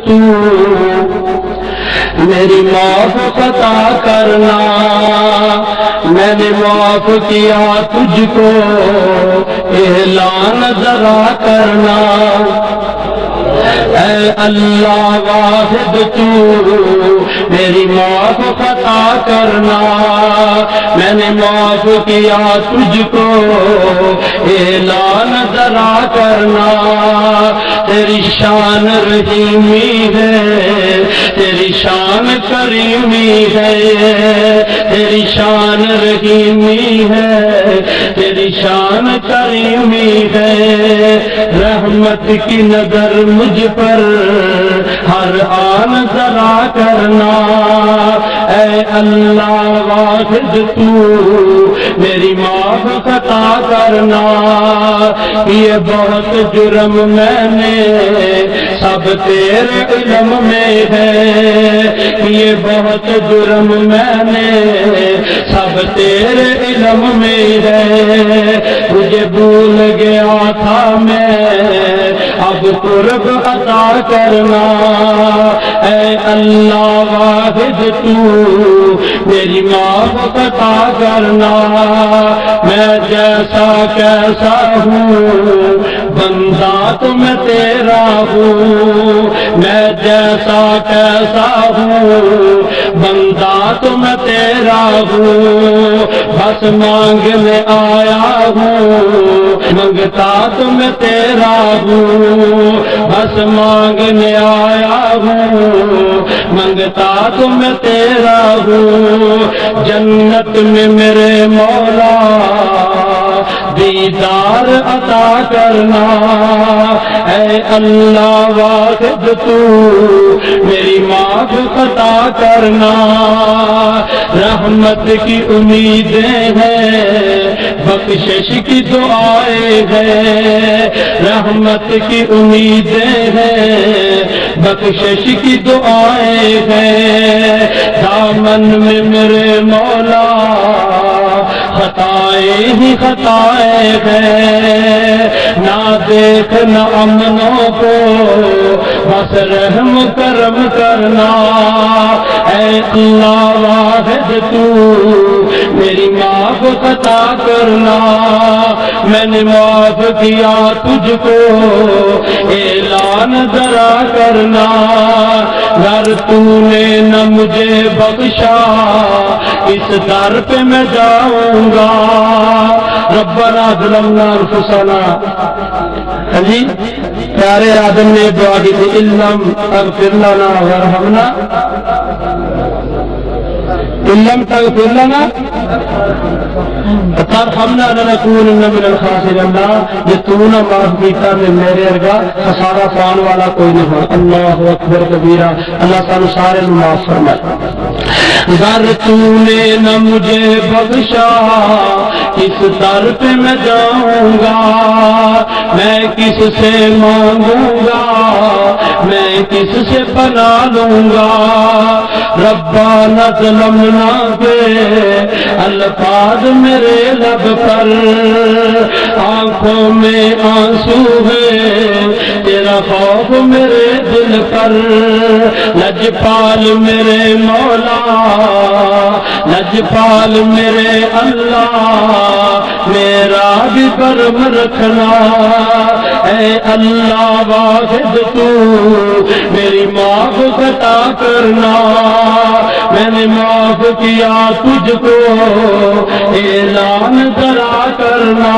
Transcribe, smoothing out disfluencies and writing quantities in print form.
تو میری معاف عطا کرنا، میں نے معاف کیا تجھ کو، اعلان ذرا کرنا۔ اے اللہ واحد تو میری معاف عطا کرنا، میں نے معاف کیا تجھ کو، اعلان ذرا کرنا۔ تیری شان رحیمی ہے، تیری شان کریمی ہے، تیری شان رحیمی ہے، تیری شان کریمی ہے۔ رحمت کی نظر مجھ پر ہر آن ذرا کرنا، اے اللہ واحد تو میری معاف عطا کرنا۔ یہ بہت جرم میں نے سب تیرے علم میں ہے، یہ بہت جرم میں نے سب تیرے علم میں ہے۔ مجھے بھول گیا تھا میں، اب قرب عطا کرنا، اے اللہ واحد تو میری معاف عطا کرنا۔ میں جیسا کیسا ہوں بندہ تو میں تیرا ہوں، میں جیسا کیسا ہوں بندہ تو میں تیرا ہوں۔ بس مانگنے آیا ہوں، منگتا تو میں تیرا ہوں۔ بس مانگنے آیا ہوں، منگتا تو میں تیرا ہوں۔ جنت میں میرے مولا دیدار عطا کرنا، اے اللہ واحد تو میری معاف عطا کرنا۔ رحمت کی امیدیں ہیں، بخشش کی دعائیں ہیں، رحمت کی امیدیں ہیں، بخشش کی دعائیں ہیں۔ دامن میں میرے مولا خطائیں ہی خطائیں ہیں، نہ دیکھ نہ امنوں کو بس رحم کرم کرنا، اے اللہ واحد تو میری معاف عطا کرنا۔ میں نے معاف کیا تجھ کو، اعلان ذرا کرنا۔ گر تو نے نہ مجھے بخشا، اس در پہ میں جاؤں گا۔ ربنا ظلمنا انفسنا، جی پیارے آدم نے دعا کی تھی، ان لم تغفر لنا وارحمنا، ان لم تغفر لنا وترحمنا لنکونن من الخاسرین۔ اللہ یہ تو نہ معاف کیتا تے میرے ارگا خسارہ پان والا کوئی نہیں ہو۔ اللہ اکبر کبیرہ، اللہ سانو سارے نو معاف فرمائے۔ گر تو نے نہ مجھے بخشا، کس در پہ میں جاؤں گا، میں کس سے مانگوں گا، میں کس سے پناہ لوں گا۔ ربنا ظلمنا کے الفاظ میرے لب پر، آنکھوں میں آنسو ہے تیرا خوف میرے دل پر۔ لجپال میرے مولا، لجپال میرے اللہ، میرا بھی کرم رکھنا، اے اللہ واحد تو میری معاف عطا کرنا۔ میں نے معاف کیا تجھ کو، اعلان ذرا کرنا۔